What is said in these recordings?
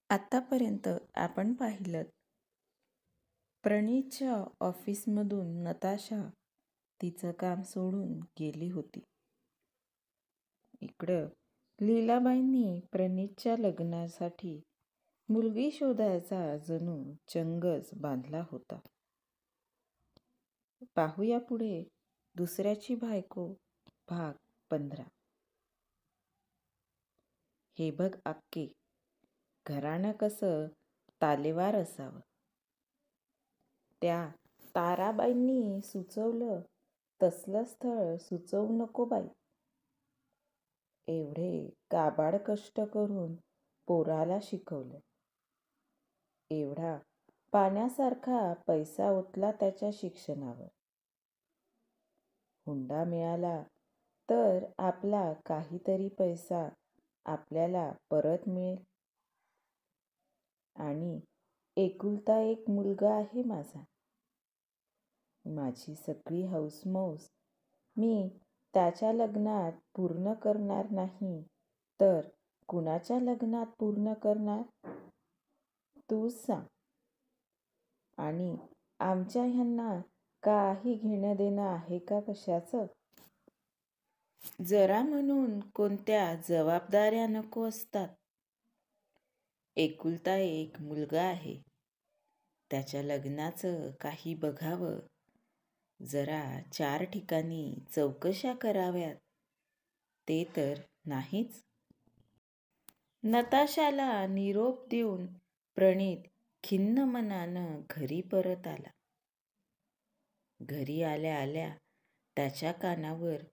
आतापर्यंत आपण पाहिलं प्रणीतच्या ऑफिसमधून नताशा तिचं काम सोडून गेली होती. इकडं लीलाबाईंनी प्रणीतच्या लग्नासाठी मुलगी शोधायचा जणू चंगच बांधला होता. पाहूया पुढे दुसऱ्याची बायको भाग 15. हे बघ अक्के, घराणं कसं तालेवार असावं. त्या ताराबाईंनी सुचवलं तसलं स्थळ सुचवू नको बाई. एवढे काबाड कष्ट करून पोराला शिकवलं. एवढा पाण्यासारखा पैसा ओतला त्याच्या शिक्षणावर. हुंडा मिळाला तर आपला काहीतरी पैसा आपल्याला परत मिळेल. आणि एकुलता एक मुलगा आहे माझा. माझी सगळी हौसमौस मी त्याच्या लग्नात पूर्ण करणार नाही तर कुणाच्या लग्नात पूर्ण करणार? तूच सांग. आणि आमच्या ह्यांना काही घेणं देणं आहे का कशाचं? जरा म्हणून कोणत्या जबाबदाऱ्या नको असतात. एकुलता एक मुलगा आहे. त्याच्या लग्नाचं काही बघावं. जरा 4 ठिकाणी चौकशा कराव्यात. ते तर नाहीच. नताशाला निरोप देऊन प्रणीत खिन्न मनानं घरी परत आला. घरी आल्या आल्या त्याच्या कानावर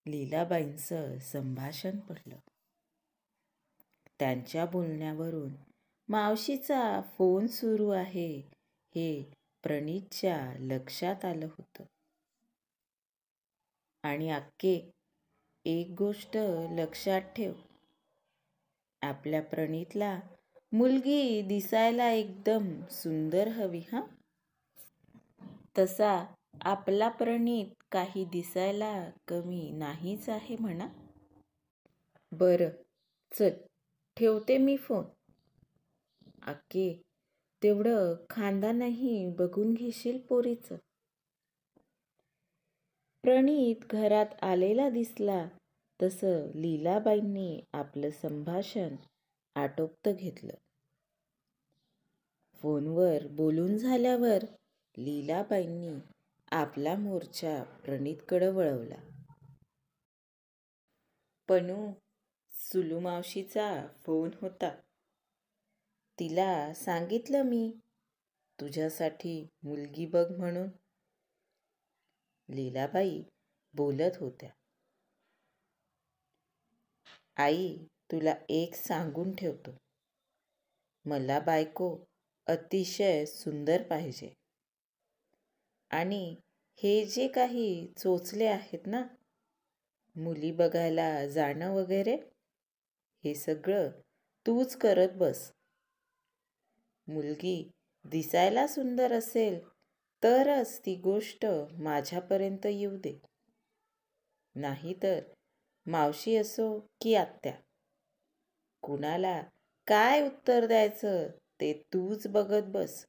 लीलाबाईंचं संभाषण पडलं. त्यांच्या बोलण्यावरून मावशीचा फोन सुरू आहे हे प्रणीतच्या लक्षात आलं होतं. आणि अक्के, एक गोष्ट लक्षात ठेव. आपल्या प्रणीतला मुलगी दिसायला एकदम सुंदर हवी हा. तसा आपला प्रणीत काही दिसायला कमी नाहीच आहे म्हणा. बरं चल, ठेवते मी फोन. अक्के, तेवढं खानदानही बघून घेशील पोरीचं. प्रणीत घरात आलेला दिसला तसं लीलाबाईंनी आपलं संभाषण आटोपतं घेतलं. फोनवर बोलून झाल्यावर लीलाबाईंनी आपला मोर्चा प्रणीतकडं वळवला. पणू, सुलू मावशीचा फोन होता. तिला सांगितलं मी तुझ्यासाठी मुलगी बघ म्हणून. लीलाबाई बोलत होत्या. आई, तुला एक सांगून ठेवतो. मला बायको अतिशय सुंदर पाहिजे. आणि हे जे काही चोचले आहेत ना, मुली बघायला जाणं वगैरे, हे सगळं तूच करत बस. मुलगी दिसायला सुंदर असेल तरच ती गोष्ट माझ्यापर्यंत येऊ दे. नाहीतर मावशी असो की आत्या, कुणाला काय उत्तर द्यायचं ते तूच बघत बस.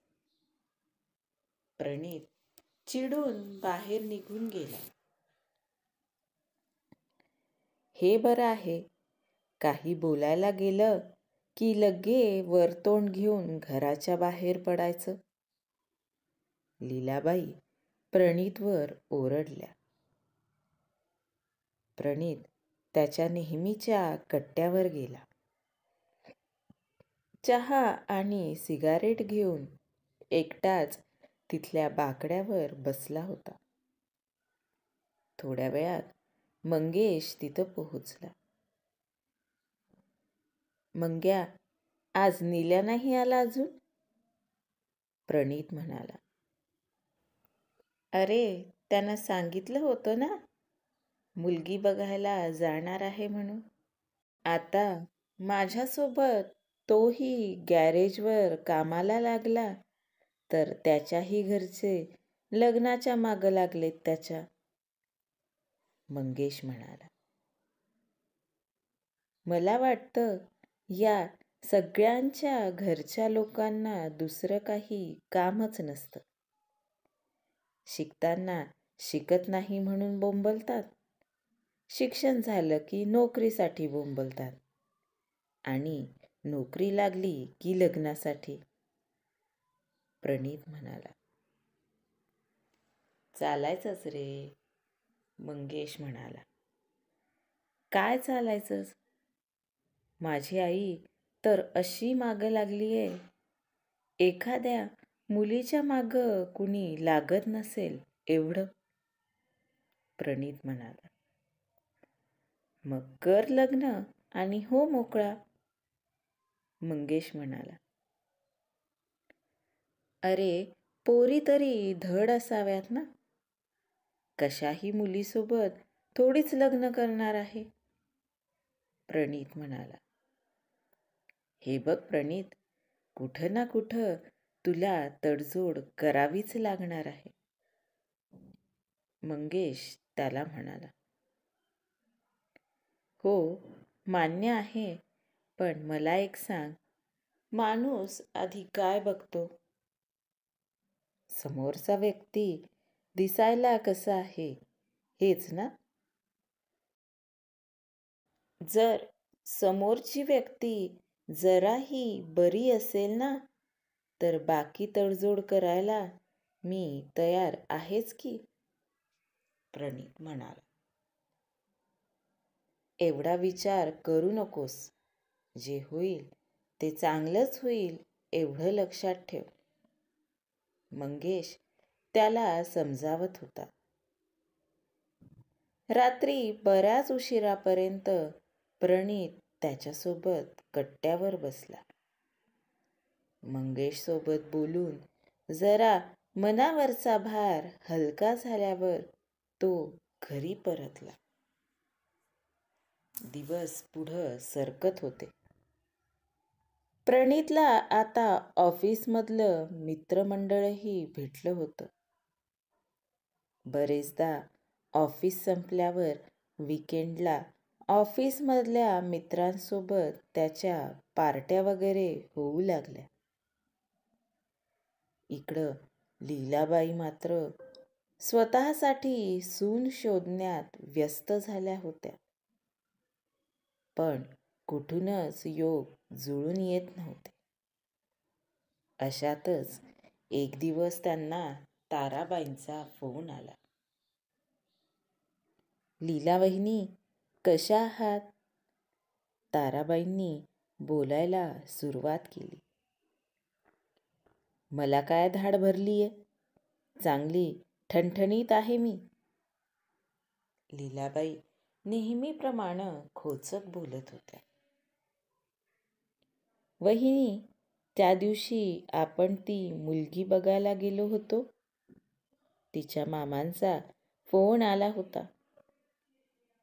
प्रणीत चिडून बाहेर निघून गेला. हे बरं आहे, काही बोलायला गेलं की लगे वरतोंड घेऊन घराच्या बाहेर पडायचं. लीलाबाई प्रणीतवर ओरडल्या. प्रणीत त्याच्या नेहमीच्या कट्ट्यावर गेला. चहा आणि सिगारेट घेऊन एकटाच तिथल्या बाकड्यावर बसला होता. थोड्या वेळात मंगेश तिथं पोहोचला. मंग्या, आज नील्या नाही आला अजून? प्रणीत म्हणाला. अरे, त्यानं सांगितलं होतं ना मुलगी बघायला जाणार आहे म्हणून. आता माझ्यासोबत तोही गॅरेजवर कामाला लागला तर त्याच्याही घरचे लग्नाच्या मागं लागलेत त्याच्या. मंगेश म्हणाला. मला वाटतं या सगळ्यांच्या घरच्या लोकांना दुसरं काही कामच नसतं. शिकताना शिकत नाही म्हणून बोंबलतात, शिक्षण झालं की नोकरीसाठी बोंबलतात आणि नोकरी लागली की लग्नासाठी. प्रणीत म्हणाला. चालायचंच रे, मंगेश म्हणाला. काय चालायचंच? माझी आई तर अशी मागं लागलीये. एखाद्या मुलीच्या मागं कुणी लागत नसेल एवढं. प्रणीत म्हणाला. मग कर लग्न आणि हो मोकळा, मंगेश म्हणाला. अरे पोरी तरी धड असाव्यात ना. कशाही मुलीसोबत थोडीच लग्न करणार आहे, प्रणीत म्हणाला. हे बघ प्रणीत, कुठं ना कुठं तुला तडजोड करावीच लागणार आहे, मंगेश त्याला म्हणाला. हो मान्य आहे, पण मला एक सांग, माणूस आधी काय बघतो? समोरचा व्यक्ती दिसायला कसा आहे हेच ना. जर समोरची व्यक्ती जराही बरी असेल ना, तर बाकी तडजोड करायला मी तयार आहेच की, प्रणीत म्हणाला. एवढा विचार करू नकोस. जे होईल ते चांगलंच होईल एवढं लक्षात ठेव, मंगेश त्याला समजावत होता. रात्री बऱ्याच उशिरापर्यंत प्रणीत त्याच्यासोबत कट्ट्यावर बसला. मंगेश सोबत बोलून जरा मनावरचा भार हलका झाल्यावर तो घरी परतला. दिवस पुढं सरकत होते. प्रणीतला आता ऑफिसमधलं मित्रमंडळही भेटलं होतं. बरेचदा ऑफिस संपल्यावर विकेंडला ऑफिसमधल्या मित्रांसोबत त्याच्या पार्ट्या वगैरे होऊ लागल्या. इकडं लीलाबाई मात्र स्वतःसाठी सून शोधण्यात व्यस्त झाल्या होत्या. पण कुठूनच योग जुळून येत नव्हते. अशातच एक दिवस त्यांना ताराबाईंचा फोन आला. लीला वहिनी, कशा आहात? ताराबाईंनी बोलायला सुरुवात केली. मला काय धाड भरलीये, चांगली ठणठणीत आहे मी, लीलाबाई नेहमीप्रमाणे खोचक बोलत होत्या. वहिनी, त्या दिवशी आपण ती मुलगी बघायला गेलो होतो, तिच्या मामांचा फोन आला होता.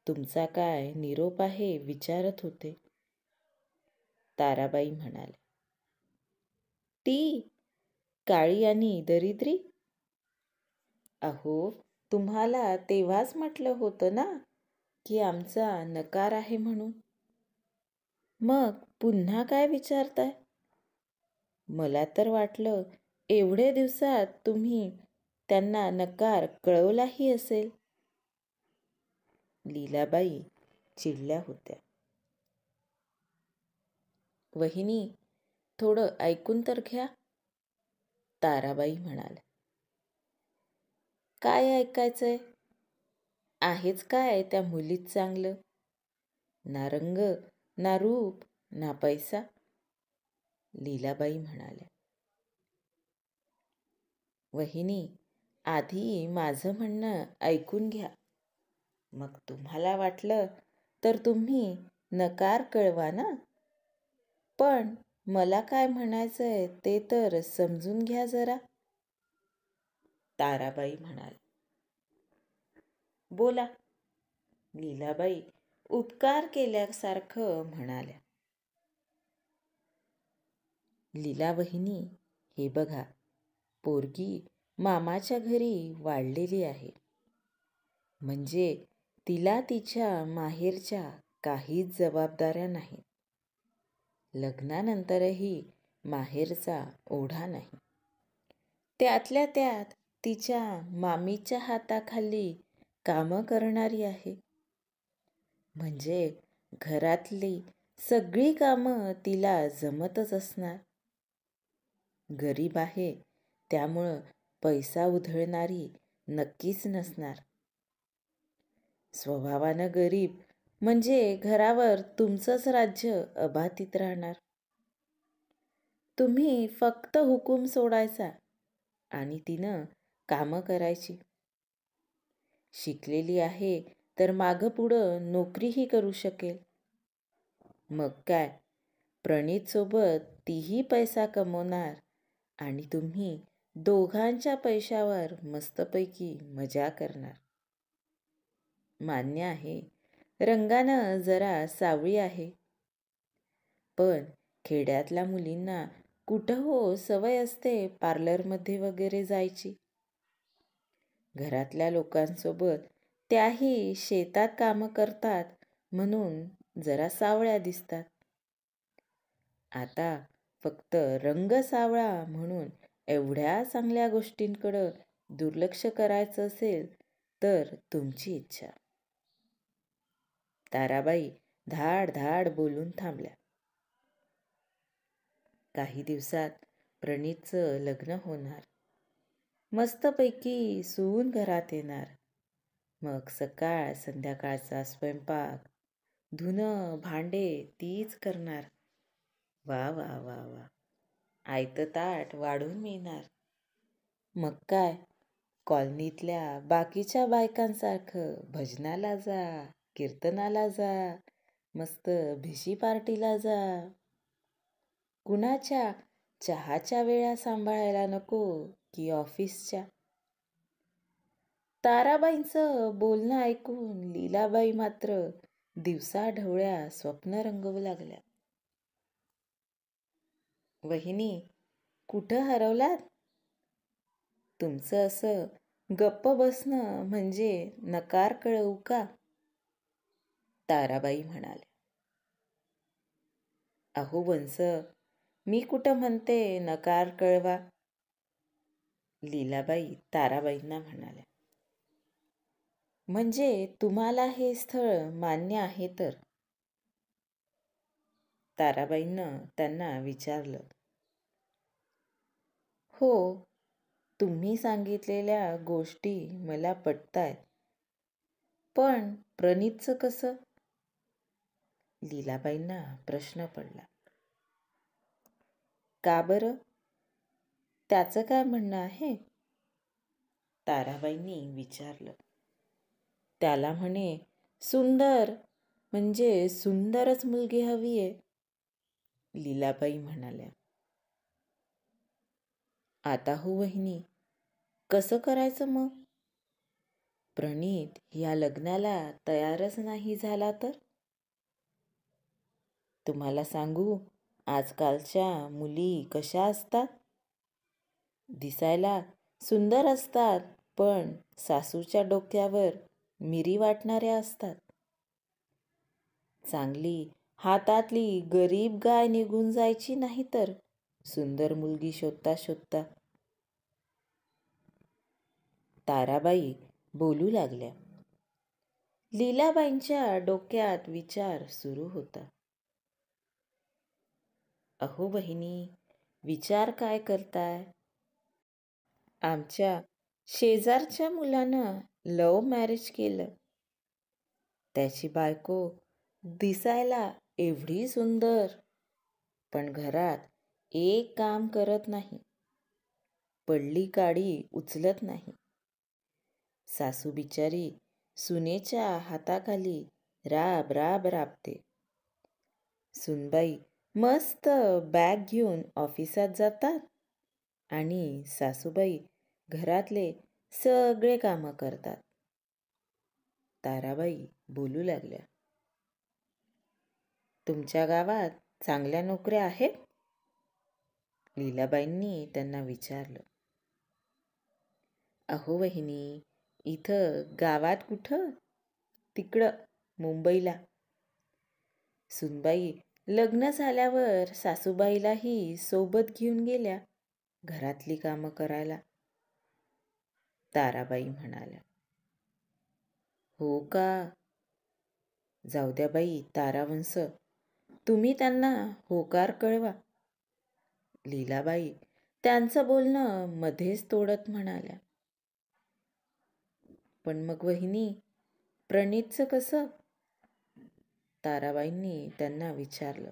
तुमचा काय निरोप आहे विचारत होते, ताराबाई म्हणाल्या. ती काळी आणि दरिद्री? अहो, तुम्हाला तेव्हाच म्हटलं होतं ना की आमचा नकार आहे म्हणून. मग पुन्हा काय विचारताय? मला तर वाटलं एवढे दिवसात तुम्ही त्यांना नकार कळवलाही असेल, लीलाबाई चिडल्या होत्या. वहिनी, थोडं ऐकून तर घ्या, ताराबाई म्हणाल्या. काय ऐकायचंय? आहेच काय त्या मुलीत चांगलं? ना रंग, ना रूप, ना पैसा, लीलाबाई म्हणाल्या. वहिनी, आधी माझं म्हणणं ऐकून घ्या. मग तुम्हाला वाटलं तर तुम्ही नकार कळवा ना. पण मला काय म्हणायचंय ते तर समजून घ्या जरा, ताराबाई म्हणाल्या. बोला, लीलाबाई उपकार केल्यासारखं म्हणाल्या. लीला वहिनी, हे बघा, पोरगी मामाच्या घरी वाढलेली आहे. म्हणजे तिला तिच्या माहेरच्या काहीच जबाबदाऱ्या नाहीत. लग्नानंतरही माहेरचा ओढा नाही. त्यातल्या त्यात तिच्या मामीच्या हाताखाली कामं करणारी आहे. म्हणजे घरातली सगळी कामं तिला जमतच असणार. गरीब आहे त्यामुळं पैसा उधळणारी नक्कीच नसणार. स्वभावानं गरीब म्हणजे घरावर तुमचंच राज्य अबाधित राहणार. तुम्ही फक्त हुकूम सोडायचा आणि तिनं कामं करायची. शिकलेली आहे तर मागं पुढं नोकरीही करू शकेल. मग काय, प्रणीतसोबत तीही पैसा कमवणार आणि तुम्ही दोघांच्या पैशावर मस्तपैकी मजा करणार. मान्य आहे, रंगानं जरा सावळी आहे. पण खेड्यातल्या मुलींना कुठं हो सवय असते पार्लरमध्ये वगैरे जायची. घरातल्या लोकांसोबत त्याही शेतात कामं करतात म्हणून जरा सावळ्या दिसतात. आता फक्त रंग सावळा म्हणून एवढ्या चांगल्या गोष्टींकडं दुर्लक्ष करायचं असेल तर तुमची इच्छा. ताराबाई धाड धाड बोलून थांबल्या. काही दिवसात प्रणीतचं लग्न होणार. मस्तपैकी सून घरात येणार. मग सकाळ संध्याकाळचा स्वयंपाक, धुणं भांडे तीच करणार. वा वा वा वा, आयतं ताट वाढून मिळणार. मग काय, कॉलनीतल्या बाकीच्या बायकांसारखं भजनाला जा, कीर्तनाला जा, मस्त भिशी पार्टीला जा. कुणाच्या चहाच्या वेळा सांभाळायला नको की ऑफिसच्या. ताराबाईंचं बोलणं ऐकून लीलाबाई मात्र दिवसा ढवळ्या स्वप्न रंगवू लागल्या. वहिनी, कुठं हरवलात? तुमचं असं गप्प बसणं म्हणजे नकार कळवू का? ताराबाई म्हणाल्या. अहो वंस, मी कुठं म्हणते नकार कळवा. लीलाबाई ताराबाईंना म्हणाल्या. म्हणजे तुम्हाला हे स्थळ मान्य आहे तर? ताराबाईंनं त्यांना विचारलं. हो, तुम्ही सांगितलेल्या गोष्टी मला पटतायत. पण प्रणीतचं कसं? लीलाबाईंना प्रश्न पडला. का बरं? त्याचं काय म्हणणं आहे? ताराबाईंनी विचारलं. त्याला म्हणे सुंदर म्हणजे सुंदरच मुलगी हवी आहे. लीलाबाई म्हणाल्या. आता हो वहिनी, कसं करायचं मग? प्रणीत या लग्नाला तयारच नाही झाला तर? तुम्हाला सांगू, आजकालच्या मुली कशा असतात? दिसायला सुंदर असतात पण सासूच्या डोक्यावर मिरी वाटणाऱ्या असतात. चांगली हातातली गरीब गाय निघून जायची नाही तर सुंदर मुलगी शोधता शोधता. ताराबाई बोलू लागल्या. लीलाबाईंच्या डोक्यात विचार सुरू होता. अहो बहिणी, विचार काय करताय? आमच्या शेजारच्या मुलानं लव्ह मॅरेज केलं. त्याची बायको दिसायला एवढी सुंदर, पण घरात एक काम करत नाही. पडली काडी उचलत नाही. सासू बिचारी सुनेच्या हाताखाली राब राब राबते. सुनबाई मस्त बॅग घेऊन ऑफिसात जातात आणि सासूबाई घरातले सगळे कामं करतात. ताराबाई बोलू लागल्या. तुमच्या गावात चांगल्या नोकऱ्या आहेत? लीलाबाईंनी त्यांना विचारलं. अहो वहिनी, इथं गावात कुठं? तिकडं मुंबईला. सुनबाई लग्न झाल्यावर सासूबाईलाही सोबत घेऊन गेल्या घरातली कामं करायला. ताराबाई म्हणाल्या. हो का? जाऊ द्या बाई तारावंश, तुम्ही त्यांना होकार कळवा. लीलाबाई त्यांचं बोलणं मध्येच तोडत म्हणाल्या. पण मग वहिनी, प्रणीतचं कसं? ताराबाईंनी त्यांना विचारलं.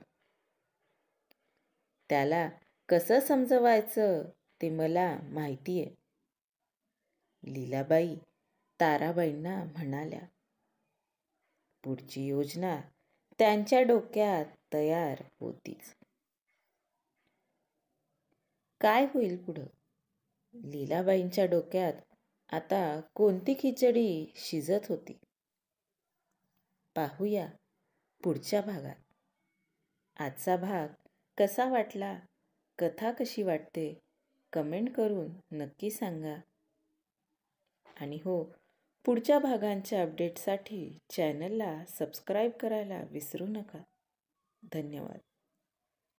त्याला कसं समजवायचं ते मला माहिती आहे. लीलाबाई ताराबाईंना म्हणाल्या. पुढची योजना त्यांच्या डोक्यात तयार होतीच. काय होईल पुढं? लीलाबाईंच्या डोक्यात आता कोणती खिचडी शिजत होती? पाहूया पुढच्या भागात. आजचा भाग कसा वाटला? कथा कशी वाटते? कमेंट करून नक्की सांगा. आणि हो, पुढच्या भागांच्या अपडेटसाठी चॅनलला सबस्क्राईब करायला विसरू नका. धन्यवाद.